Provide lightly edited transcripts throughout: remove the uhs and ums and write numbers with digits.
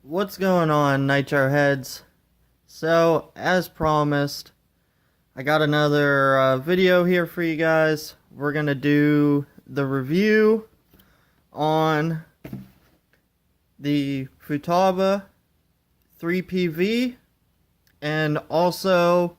What's going on, Nitro Heads? So, as promised, I got another video here for you guys. We're gonna do the review on the Futaba 3PV and also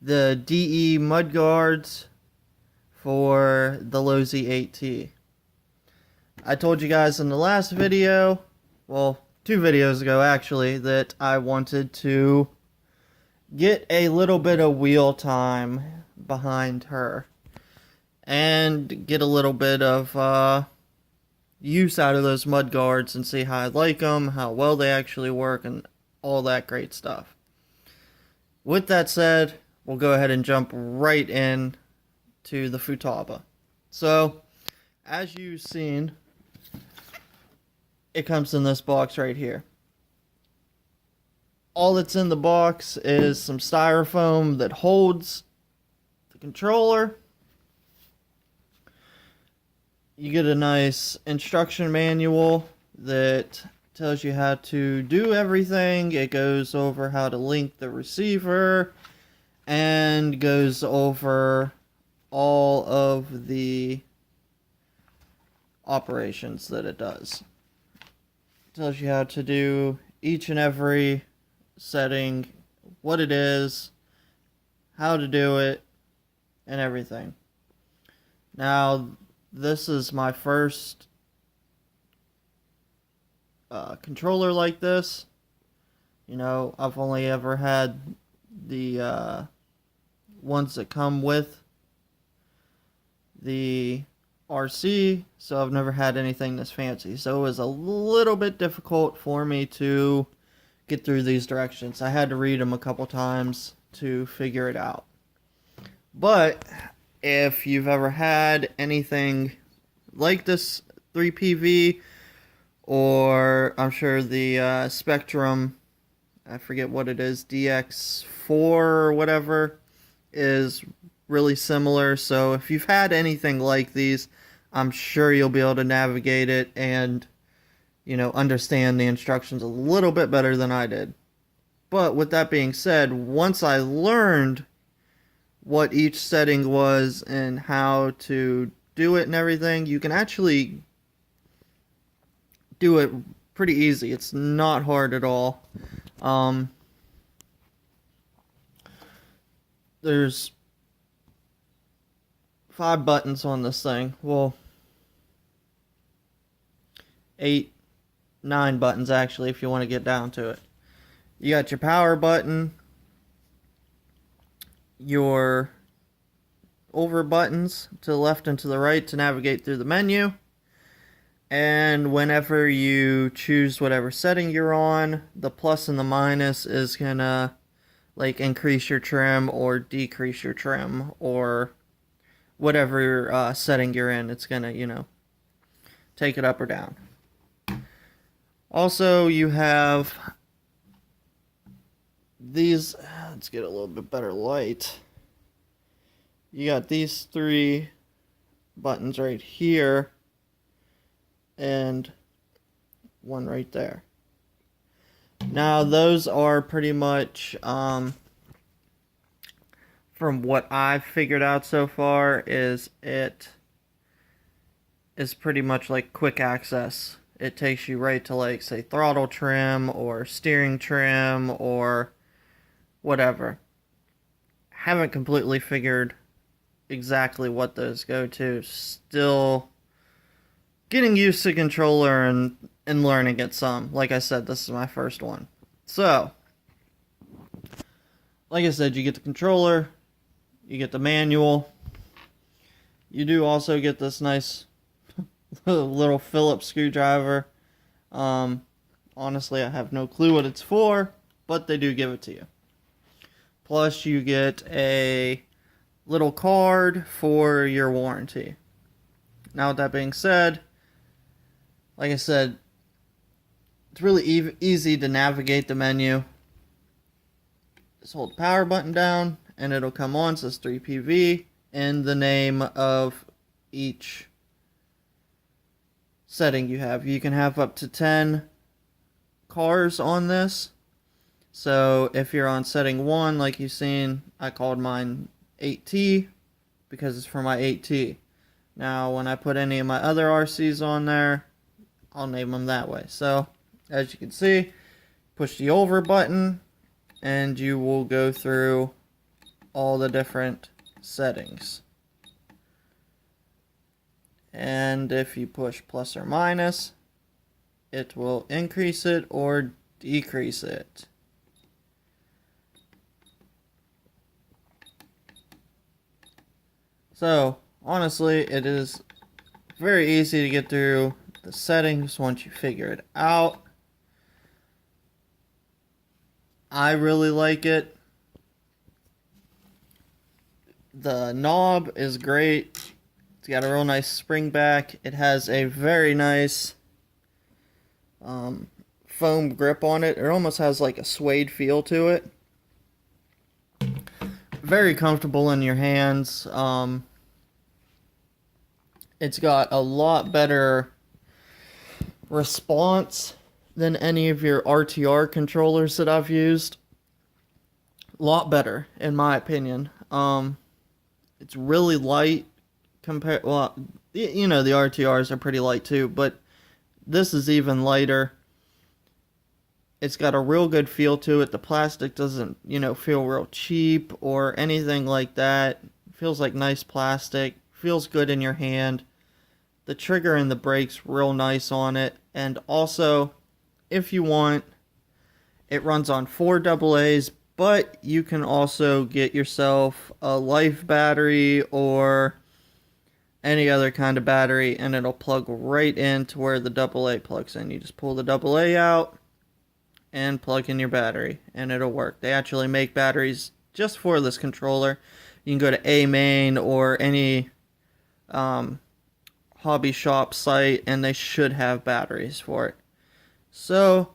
the DE mudguards for the Lozi 8T. I told you guys in the last video, well, 2 videos ago actually, that I wanted to get a little bit of wheel time behind her and get a little bit of use out of those mud guards and see how I like them, how well they actually work, and all that great stuff. With that said, we'll go ahead and jump right in to the Futaba. So, as you've seen, it comes in this box right here. All that's in the box is some styrofoam that holds the controller. You get a nice instruction manual that tells you how to do everything. It goes over how to link the receiver and goes over all of the operations that it does. It tells you how to do each and every setting, what it is, how to do it, and everything. Now, this is my first controller like this. You know, I've only ever had the ones that come with the RC, so I've never had anything this fancy. So it was a little bit difficult for me to get through these directions. I had to read them a couple times to figure it out. But if you've ever had anything like this 3PV, or I'm sure the Spectrum, I forget what it is, DX4 or whatever, is really similar. So if you've had anything like these, I'm sure you'll be able to navigate it and, you know, understand the instructions a little bit better than I did. But with that being said, once I learned what each setting was and how to do it and everything, you can actually do it pretty easy. It's not hard at all. There's 5 buttons on this thing. Well, 8, 9 buttons actually, if you want to get down to it. You got your power button, your over buttons to the left and to the right to navigate through the menu, and whenever you choose whatever setting you're on, the plus and the minus is gonna like increase your trim or decrease your trim, or whatever setting you're in, it's gonna, you know, take it up or down. Also, you have these, let's get a little bit better light. You got these 3 buttons right here and one right there. Now, those are pretty much, from what I've figured out so far, is it is pretty much like quick access. It takes you right to, like, say, throttle trim or steering trim or whatever. Haven't completely figured exactly what those go to. Still getting used to controller and learning it some. Like I said, this is my first one. So, like I said, you get the controller, you get the manual. You do also get this nice little Phillips screwdriver. Honestly, I have no clue what it's for, but they do give it to you. Plus, you get a little card for your warranty. Now, with that being said, like I said, it's really easy to navigate the menu. Just hold the power button down, and it'll come on. It says 3PV and the name of each setting you have. You can have up to 10 cars on this. So if you're on setting 1, like you've seen, I called mine 8T because it's for my 8T. Now, when I put any of my other RCs on there, I'll name them that way. So, as you can see, push the over button, and you will go through all the different settings. And if you push plus or minus, it will increase it or decrease it. So, honestly, it is very easy to get through the settings once you figure it out. I really like it. The knob is great. It's got a real nice spring back. It has a very nice foam grip on it. It almost has like a suede feel to it. Very comfortable in your hands. It's got a lot better response than any of your RTR controllers that I've used. A lot better, in my opinion. It's really light compared. Well, you know, the RTRs are pretty light too, but this is even lighter. It's got a real good feel to it. The plastic doesn't, feel real cheap or anything like that. It feels like nice plastic. Feels good in your hand. The trigger and the brakes real nice on it. And also, if you want, it runs on 4 AA's, but you can also get yourself a life battery or any other kind of battery, and it'll plug right into where the AA plugs in. You just pull the AA out and plug in your battery, and it'll work. They actually make batteries just for this controller. You can go to A-Main or any hobby shop site, and they should have batteries for it. So,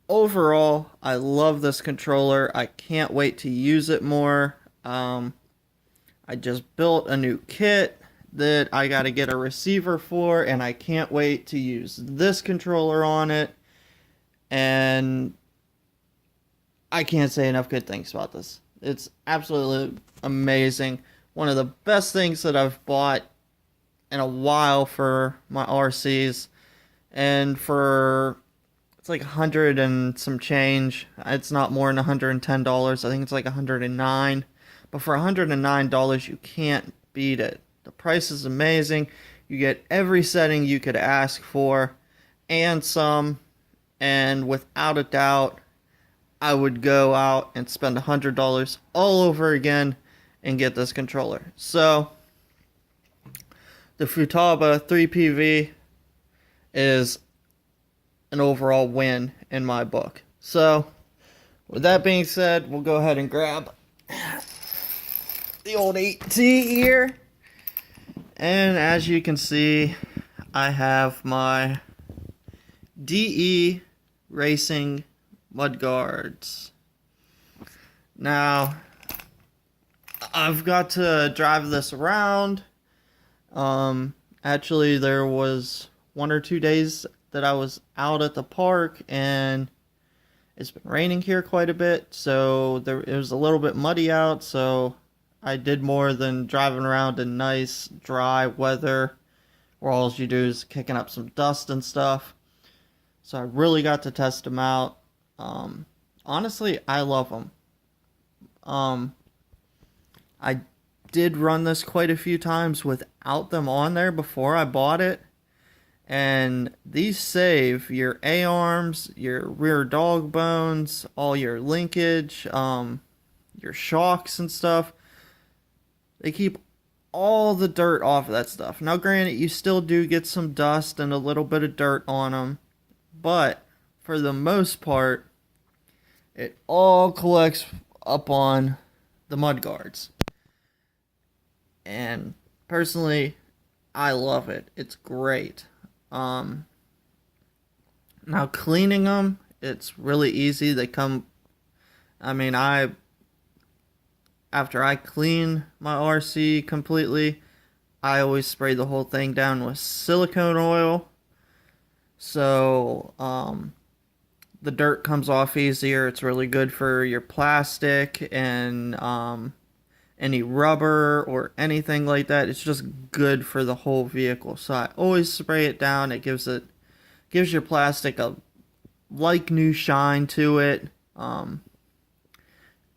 overall, I love this controller. I can't wait to use it more. I just built a new kit that I got to get a receiver for, and I can't wait to use this controller on it. And I can't say enough good things about this. It's absolutely amazing. One of the best things that I've bought in a while for my RCs. And for, it's like 100 and some change. It's not more than $110. I think it's like 109. But for $109, you can't beat it. The price is amazing. You get every setting you could ask for and some. And without a doubt, I would go out and spend $100 all over again and get this controller. So, the Futaba 3PV is an overall win in my book. So, with that being said, we'll go ahead and grab the old 8T here. And as you can see, I have my DE Racing mudguards. Now, I've got to drive this around. Actually, there was 1 or 2 days that I was out at the park, and it's been raining here quite a bit, so it was a little bit muddy out, so I did more than driving around in nice, dry weather, where all you do is kicking up some dust and stuff. So I really got to test them out. Honestly, I love them. I did run this quite a few times without them on there before I bought it. And these save your A-arms, your rear dog bones, all your linkage, your shocks and stuff. They keep all the dirt off of that stuff. Now, granted, you still do get some dust and a little bit of dirt on them. But, for the most part, it all collects up on the mudguards. And, personally, I love it. It's great. Now, cleaning them, it's really easy. They come... after I clean my RC completely, I always spray the whole thing down with silicone oil. So, the dirt comes off easier. It's really good for your plastic and any rubber or anything like that. It's just good for the whole vehicle. So I always spray it down. It gives your plastic a like new shine to it.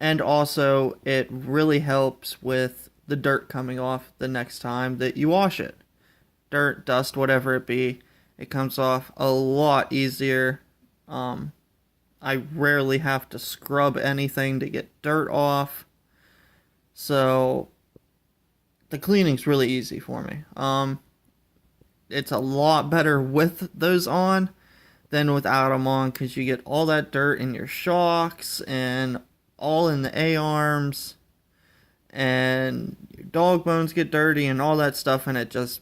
And also it really helps with the dirt coming off the next time that you wash it. Dirt, dust, whatever it be, it comes off a lot easier. I rarely have to scrub anything to get dirt off. So the cleaning's really easy for me. It's a lot better with those on than without them on, because you get all that dirt in your shocks and all in the A-arms, and your dog bones get dirty and all that stuff, and it just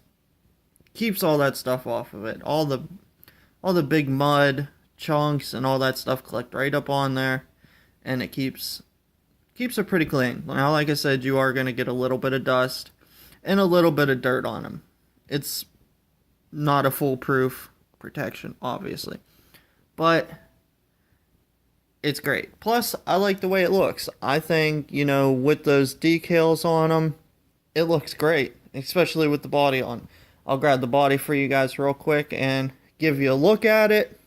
keeps all that stuff off of it. All the big mud chunks and all that stuff collect right up on there, and it keeps it pretty clean. Now, like I said, you are going to get a little bit of dust and a little bit of dirt on them. It's not a foolproof protection, obviously, but it's great. Plus, I like the way it looks. I think, with those decals on them, it looks great, especially with the body on. I'll grab the body for you guys real quick and give you a look at it,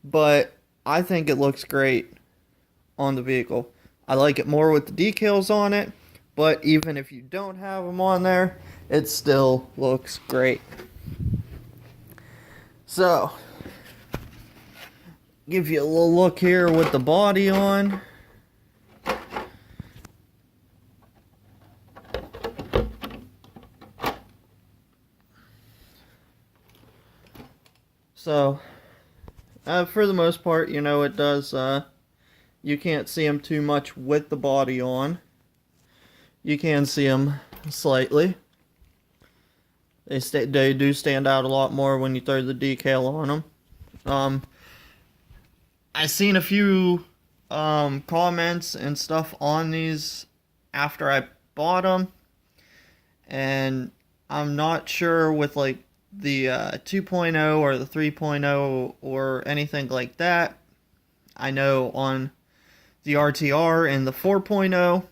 but I think it looks great on the vehicle. I like it more with the decals on it, but even if you don't have them on there, it still looks great. So, give you a little look here with the body on. So, for the most part, it does, you can't see them too much with the body on. You can see them slightly. They do stand out a lot more when you throw the decal on them. I seen a few comments and stuff on these after I bought them, and I'm not sure with like the 2.0 or the 3.0 or anything like that. I know on the RTR and the 4.0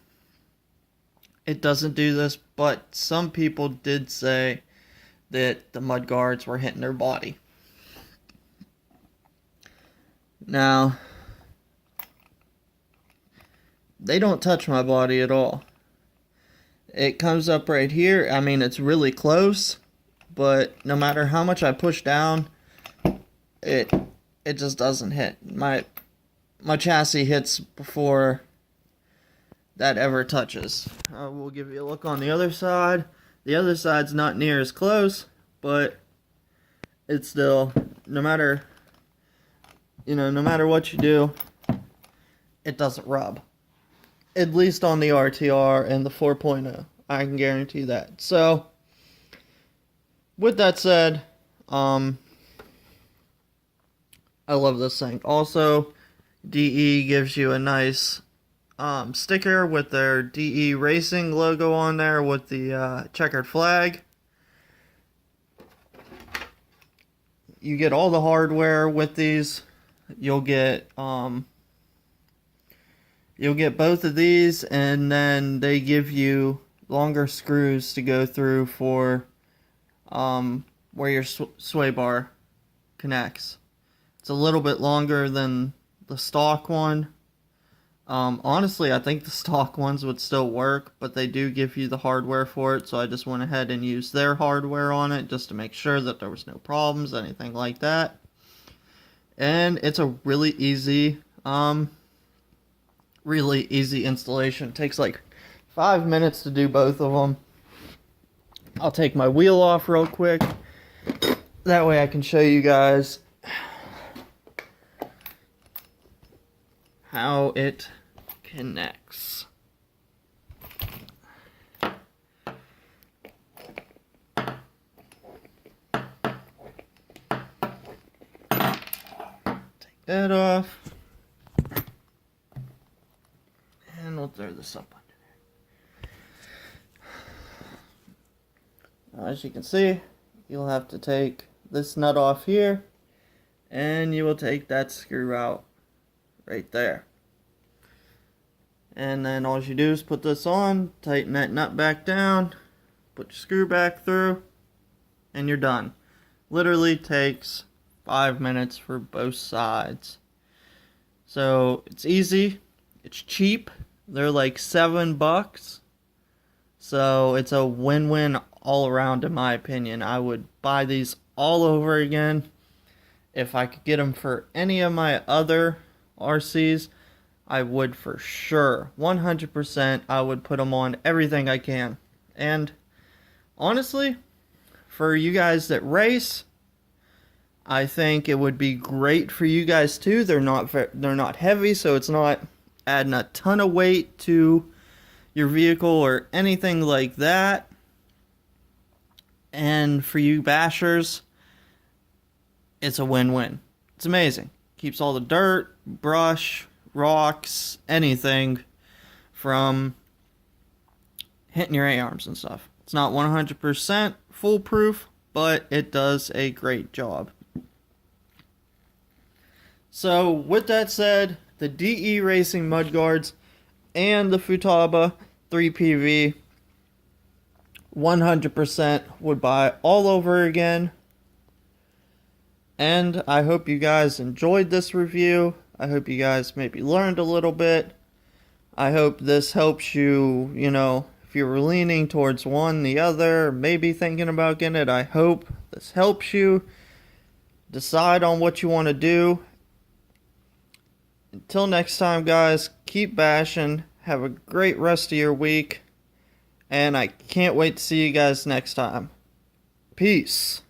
it doesn't do this, but some people did say that the mud guards were hitting their body. Now, they don't touch my body at all. It comes up right here. I mean, it's really close, but no matter how much I push down, it just doesn't hit. My chassis hits before that ever touches. We'll give you a look on the other side. The other side's not near as close, but it's still, no matter what you do, it doesn't rub. At least on the RTR and the 4.0. I can guarantee that. So, with that said, I love this thing. Also, DE gives you a nice sticker with their DE Racing logo on there with the checkered flag. You get all the hardware with these. You'll get both of these, and then they give you longer screws to go through for where your sway bar connects. It's a little bit longer than the stock one. Honestly, I think the stock ones would still work, but they do give you the hardware for it, so I just went ahead and used their hardware on it just to make sure that there was no problems, anything like that. And it's a really easy installation. It takes like 5 minutes to do both of them. I'll take my wheel off real quick. That way I can show you guys how it connects. Take that off. And we'll throw this up under there. Now, as you can see, you'll have to take this nut off here and you will take that screw out right there. And then all you do is put this on, tighten that nut back down, put your screw back through, and you're done. Literally takes 5 minutes for both sides. So it's easy, it's cheap, they're like $7. So it's a win-win all around in my opinion. I would buy these all over again. If I could get them for any of my other RCs, I would for sure. 100% I would put them on everything I can. And honestly, for you guys that race, I think it would be great for you guys too. They're not heavy, so it's not adding a ton of weight to your vehicle or anything like that. And for you bashers, it's a win-win. It's amazing. Keeps all the dirt, brush, rocks, anything from hitting your A-arms and stuff. It's not 100% foolproof, but it does a great job. So with that said, the DE Racing mudguards and the Futaba 3PV 100% would buy all over again. And I hope you guys enjoyed this review. I hope you guys maybe learned a little bit. I hope this helps you, if you were leaning towards one, the other, maybe thinking about getting it. I hope this helps you decide on what you want to do. Until next time, guys, keep bashing. Have a great rest of your week. And I can't wait to see you guys next time. Peace.